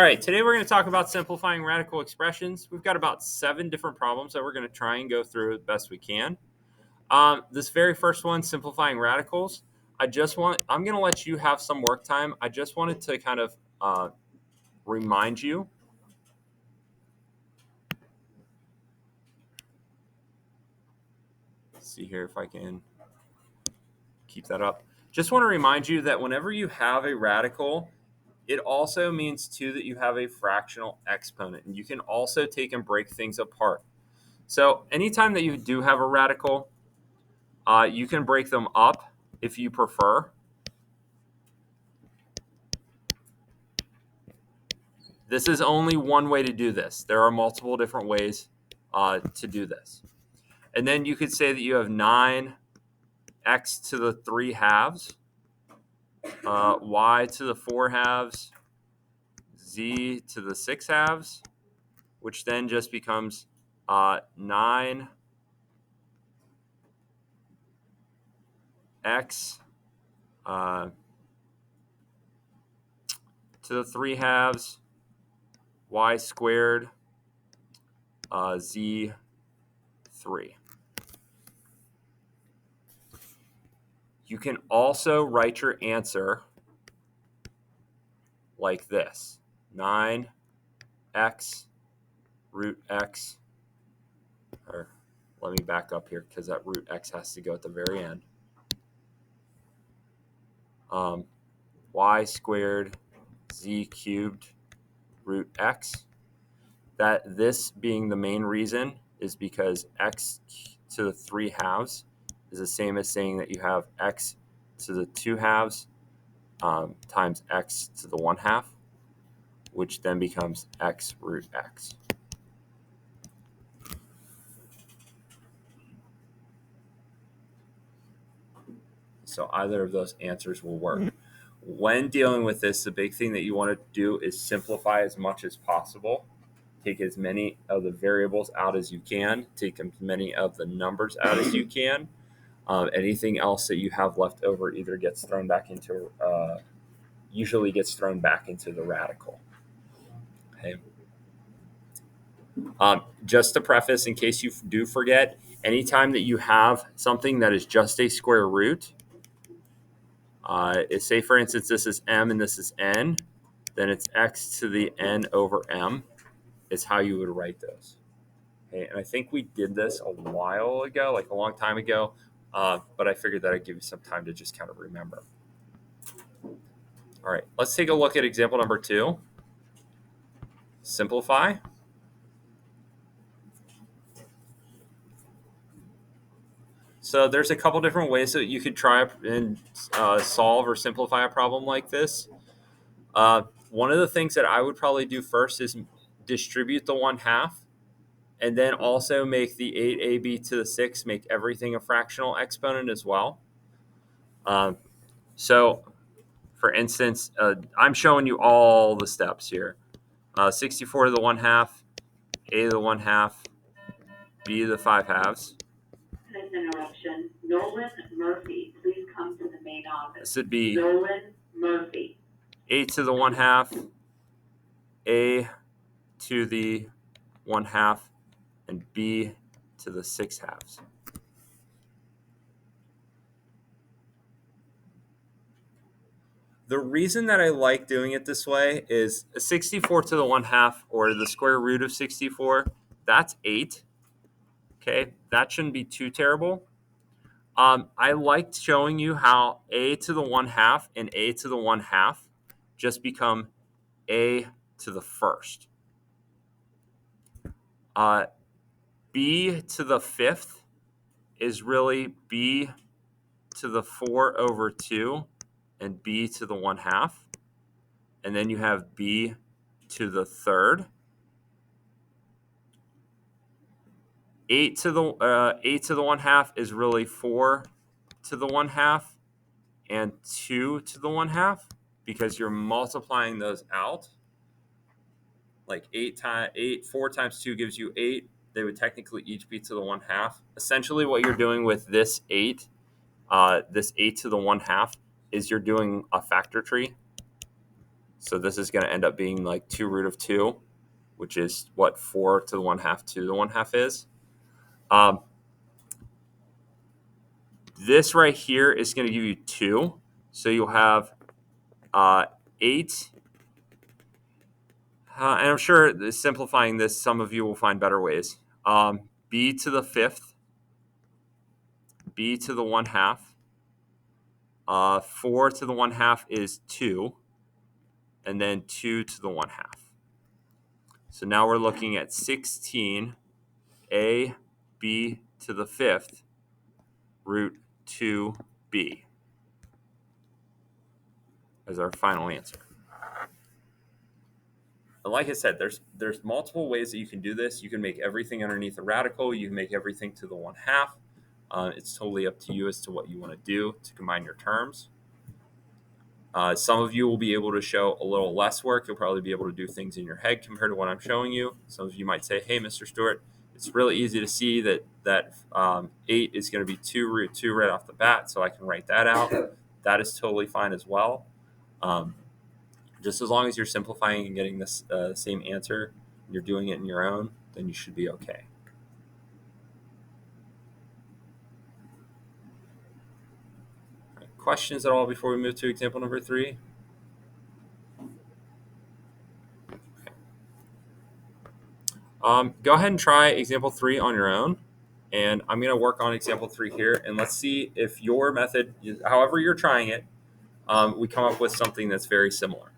All right, today we're going to talk about simplifying radical expressions. We've got about 7 different problems that we're going to try and go through as best we can. This very first one, simplifying radicals, I'm going to let you have some work time. I just wanted to kind of remind you. Let's see here if I can keep that up. Just want to remind you that whenever you have a radical, it also means too that you have a fractional exponent, and you can also take and break things apart. So anytime that you do have a radical, you can break them up if you prefer. This is only one way to do this. There are multiple different ways to do this. And then you could say that you have 9x to the 3 halves, y to the 4 halves, z to the 6 halves, which then just becomes 9x to the 3 halves, y squared, z3. You can also write your answer like this: 9x root x, or let me back up here because that root x has to go at the very end. Y squared z cubed root x. That this being the main reason is because x to the 3 halves is the same as saying that you have x to the 2 halves times x to the 1 half, which then becomes x root x. So either of those answers will work. When dealing with this, the big thing that you want to do is simplify as much as possible. Take as many of the variables out as you can. Take as many of the numbers out as you can. Anything else that you have left over either gets thrown back into, usually gets thrown back into the radical. Okay. Just to preface, in case you do forget, anytime that you have something that is just a square root, say for instance this is m and this is n, then it's x to the n over m is how you would write those. Okay, and I think we did this a while ago, like a long time ago, but I figured that I'd give you some time to just kind of remember. All right, let's take a look at example number 2. Simplify. So there's a couple different ways that you could try and solve or simplify a problem like this. One of the things that I would probably do first is distribute the 1/2, and then also make the 8ab to the 6, make everything a fractional exponent as well. So for instance, I'm showing you all the steps here. 64 to the 1/2, a to the 1/2, b to the 5 halves. This interruption. Nolan Murphy, please come to the main office. This would be Nolan Murphy. a to the 1/2, a to the 1/2, and b to the 6 halves. The reason that I like doing it this way is 64 to the 1/2, or the square root of 64, that's 8. Okay, that shouldn't be too terrible. I liked showing you how a to the 1/2 and a to the 1/2 just become a to the first. B to the 5th is really b to the 4 over 2 and b to the 1/2. And then you have b to the 3rd. 8 to the 1/2 is really 4 to the 1/2 and 2 to the 1/2, because you're multiplying those out. Like 4 times 2 gives you 8. They would technically each be to the 1/2. Essentially what you're doing with this 8 to the 1/2 is you're doing a factor tree. So this is going to end up being like 2 root of 2, which is what 4 to the 1/2 to the 1/2 is. This right here is going to give you 2. So you'll have 8. And I'm sure simplifying this, some of you will find better ways. B to the 5th, B to the 1/2. 4 to the 1/2 is 2, and then 2 to the 1/2. So now we're looking at 16 a b to the 5th root 2b as our final answer. And like I said, there's multiple ways that you can do this. You can make everything underneath a radical. You can make everything to the 1/2. It's totally up to you as to what you want to do to combine your terms. Some of you will be able to show a little less work. You'll probably be able to do things in your head compared to what I'm showing you. Some of you might say, hey, Mr. Stewart, it's really easy to see that 8 is going to be 2 root 2 right off the bat, so I can write that out. That is totally fine as well. Just as long as you're simplifying and getting this same answer, and you're doing it in your own, then you should be okay. Questions at all before we move to example number 3? Go ahead and try example 3 on your own, and I'm going to work on example 3 here, and let's see if your method, however you're trying it, we come up with something that's very similar.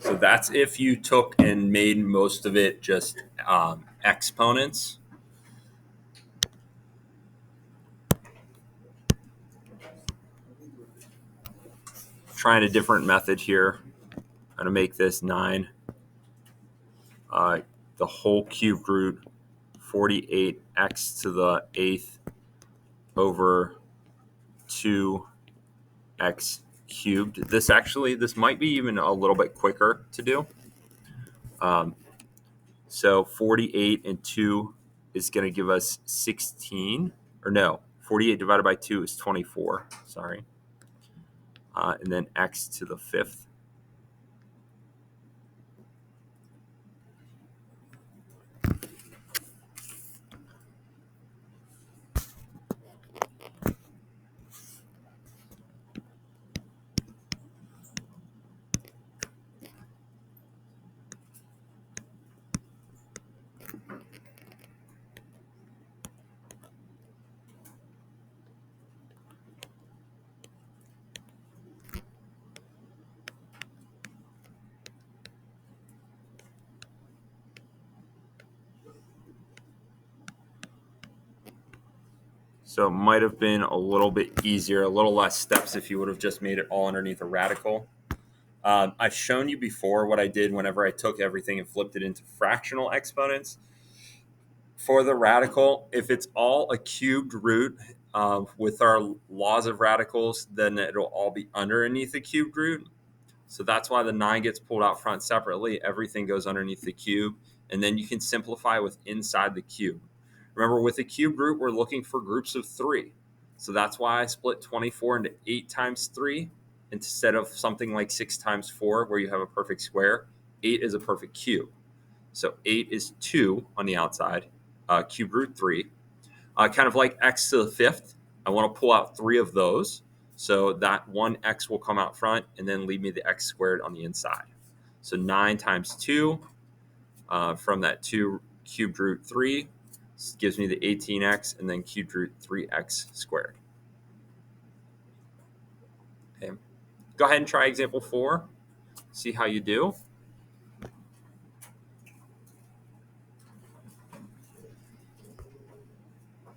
So that's if you took and made most of it just exponents. trying a different method here. I'm going to make this 9. The whole cubed root, 48x to the 8th over 2x cubed. This might be even a little bit quicker to do. So 48 and 2 is going to give us 16. Or no, 48 divided by 2 is 24. Sorry. And then x to the 5th. So it might have been a little bit easier, a little less steps if you would have just made it all underneath a radical. I've shown you before what I did whenever I took everything and flipped it into fractional exponents. For the radical, if it's all a cubed root with our laws of radicals, then it'll all be underneath the cubed root. So that's why the 9 gets pulled out front separately. Everything goes underneath the cube. And then you can simplify with inside the cube. Remember, with a cube root, we're looking for groups of 3. So that's why I split 24 into 8 times 3 instead of something like 6 times 4 where you have a perfect square. 8 is a perfect cube. So 8 is 2 on the outside, cube root 3. Kind of like x to the 5th, I want to pull out 3 of those. So that one x will come out front and then leave me the x squared on the inside. So 9 times 2 from that 2 cubed root 3 gives me the 18x and then cubed root 3x squared. Okay. Go ahead and try example 4. See how you do.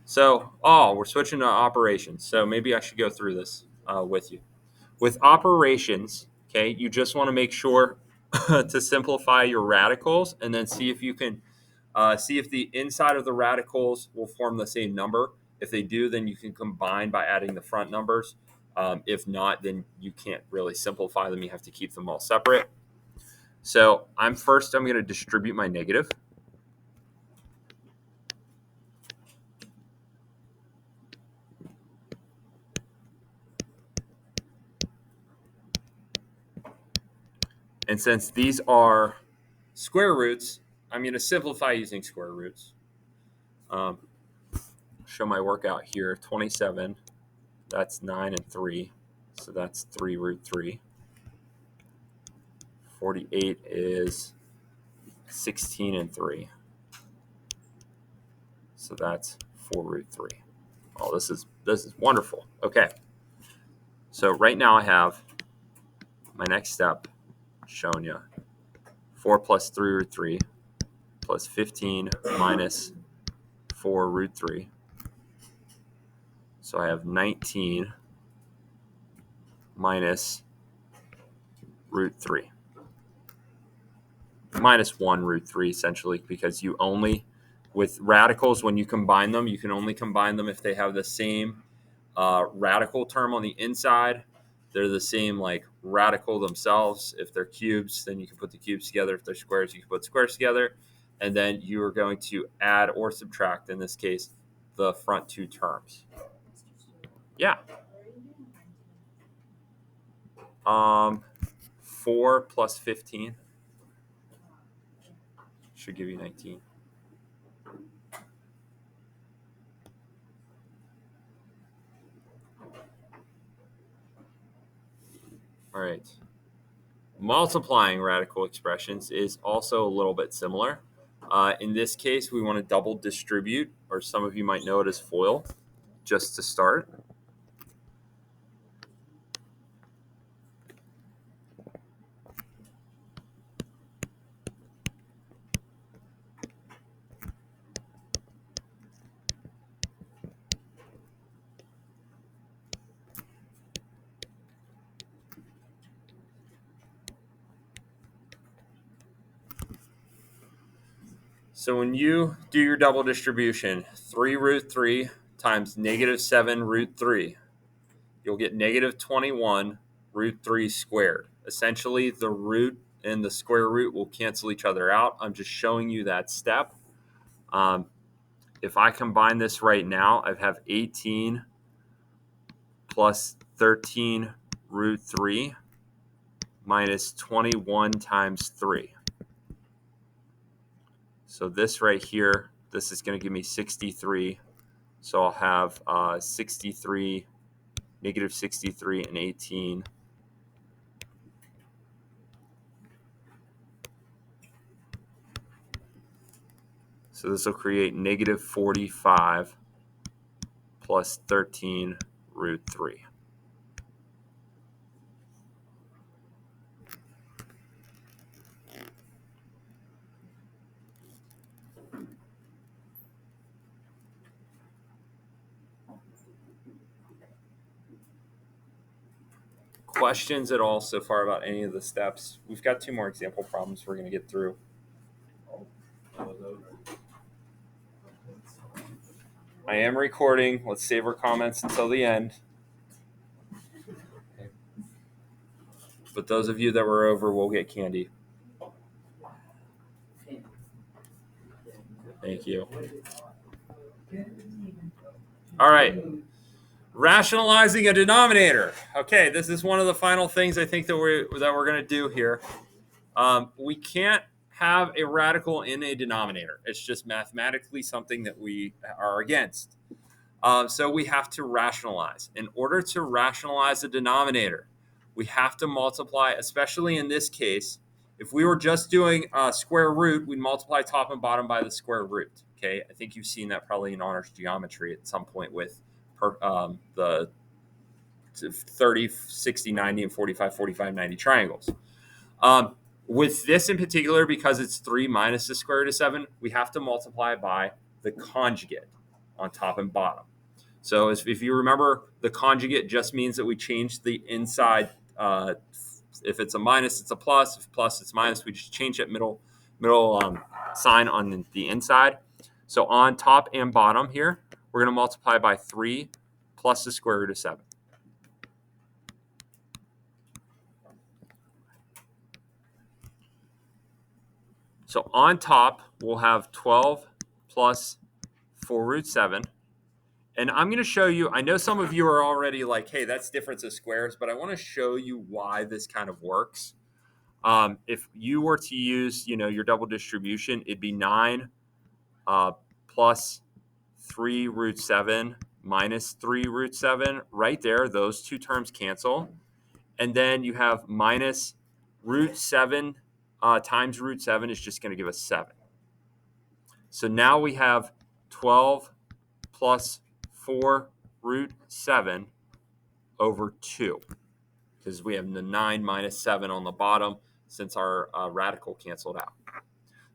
So, we're switching to operations. So maybe I should go through this with you. With operations, okay, you just want to make sure to simplify your radicals and then see if you can see if the inside of the radicals will form the same number. If they do, then you can combine by adding the front numbers. If not, then you can't really simplify them. You have to keep them all separate. So I'm going to distribute my negative. And since these are square roots, I'm going to simplify using square roots. Show my workout here. 27, that's 9 and 3. So that's 3 root 3. 48 is 16 and 3. So that's 4 root 3. Oh, this is wonderful. Okay. So right now I have my next step showing you. 4 plus 3 root 3 plus 15 minus 4 root 3. So I have 19 minus root 3. Minus 1 root 3 essentially, because you only, with radicals, when you combine them, you can only combine them if they have the same radical term on the inside. They're the same like radical themselves. If they're cubes, then you can put the cubes together. If they're squares, you can put squares together. And then you are going to add or subtract, in this case, the front 2 terms. Yeah. 4 plus 15 should give you 19. All right. Multiplying radical expressions is also a little bit similar. In this case, we want to double distribute, or some of you might know it as FOIL, just to start. So when you do your double distribution, 3 root 3 times negative 7 root 3, you'll get negative 21 root 3 squared. Essentially, the root and the square root will cancel each other out. I'm just showing you that step. If I combine this right now, I have 18 plus 13 root 3 minus 21 times 3. So this right here, this is going to give me 63. So I'll have 63, negative 63, and 18. So this will create negative 45 plus 13 root 3. Questions at all so far about any of the steps? We've got 2 more example problems we're going to get through. I am recording. Let's save our comments until the end. But those of you that were over will get candy. Thank you. All right. Rationalizing a denominator. Okay, this is one of the final things I think that we're going to do here. We can't have a radical in a denominator. It's just mathematically something that we are against. So we have to rationalize. In order to rationalize a denominator, we have to multiply, especially in this case. If we were just doing square root, we'd multiply top and bottom by the square root. Okay, I think you've seen that probably in honors geometry at some point with the 30, 60, 90, and 45, 45, 90 triangles. With this in particular, because it's 3 minus the square root of 7, we have to multiply by the conjugate on top and bottom. So if you remember, the conjugate just means that we change the inside. If it's a minus, it's a plus. If plus, it's minus. We just change that middle sign on the inside. So on top and bottom here, we're going to multiply by 3 plus the square root of 7. So on top, we'll have 12 plus 4 root 7. And I'm going to show you, I know some of you are already like, hey, that's difference of squares, but I want to show you why this kind of works. If you were to use, your double distribution, it'd be 9 plus 3 root 7 minus 3 root 7. Right there, those two terms cancel. And then you have minus root 7 times root 7 is just going to give us 7. So now we have 12 plus 4 root 7 over 2, because we have the 9 minus 7 on the bottom since our radical canceled out.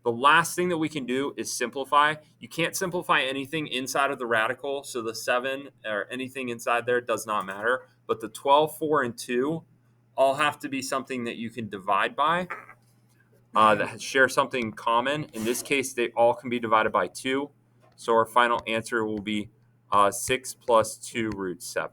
The last thing that we can do is simplify. You can't simplify anything inside of the radical, so the 7 or anything inside there does not matter. But the 12, 4, and 2 all have to be something that you can divide by, that share something common. In this case, they all can be divided by 2. So our final answer will be 6 plus 2 root 7.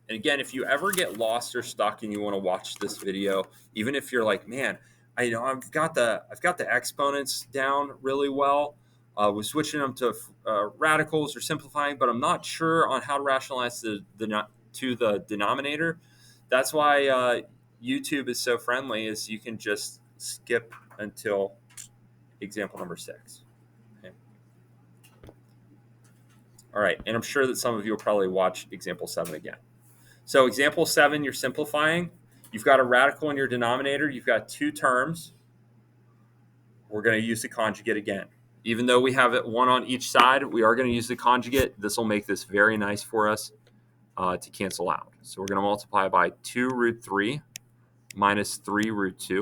And again, if you ever get lost or stuck and you want to watch this video, even if you're like, man, I've got the exponents down really well. We're switching them to radicals or simplifying, but I'm not sure on how to rationalize to the denominator. That's why YouTube is so friendly, is you can just skip until example number 6. Okay. All right, and I'm sure that some of you will probably watch example 7 again. So example 7, you're simplifying. You've got a radical in your denominator. You've got 2 terms. We're going to use the conjugate again. Even though we have it 1 on each side, we are going to use the conjugate. This will make this very nice for us to cancel out. So we're going to multiply by 2 root 3 minus 3 root 2.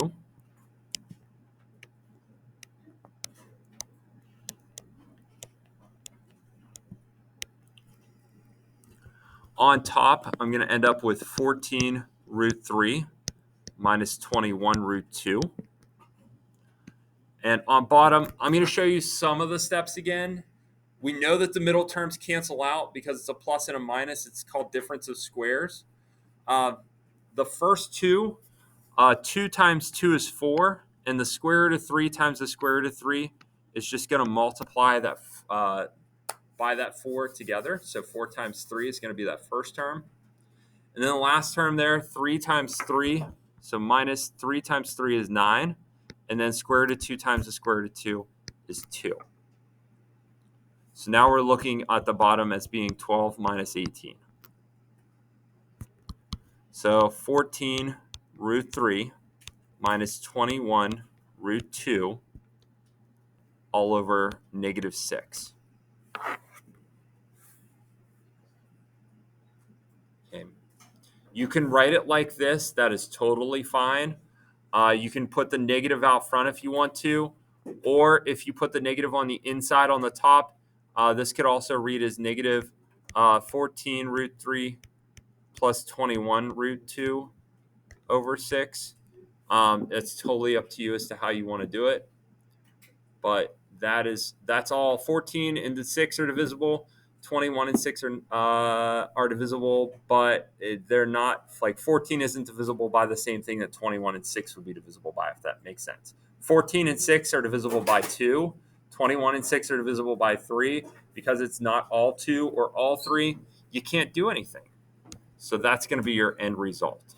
On top, I'm going to end up with 14 root 3 minus 21 root 2. And on bottom, I'm going to show you some of the steps again. We know that the middle terms cancel out because it's a plus and a minus. It's called difference of squares. The first two, 2 times 2 is 4, and the square root of 3 times the square root of 3 is just going to multiply that by that 4 together. So 4 times 3 is going to be that first term. And then the last term there, 3 times 3, so minus 3 times 3 is 9. And then square root of 2 times the square root of 2 is 2. So now we're looking at the bottom as being 12 minus 18. So 14 root 3 minus 21 root 2 all over negative 6. Okay. You can write it like this. That is totally fine. You can put the negative out front if you want to, or if you put the negative on the inside on the top, this could also read as negative 14 root 3 plus 21 root 2 over 6. It's totally up to you as to how you want to do it. But that's all. 14 and 6 are divisible. 21 and 6 are divisible, but they're not, like 14 isn't divisible by the same thing that 21 and 6 would be divisible by, if that makes sense. 14 and 6 are divisible by 2. 21 and 6 are divisible by 3. Because it's not all 2 or all 3, you can't do anything. So that's going to be your end result.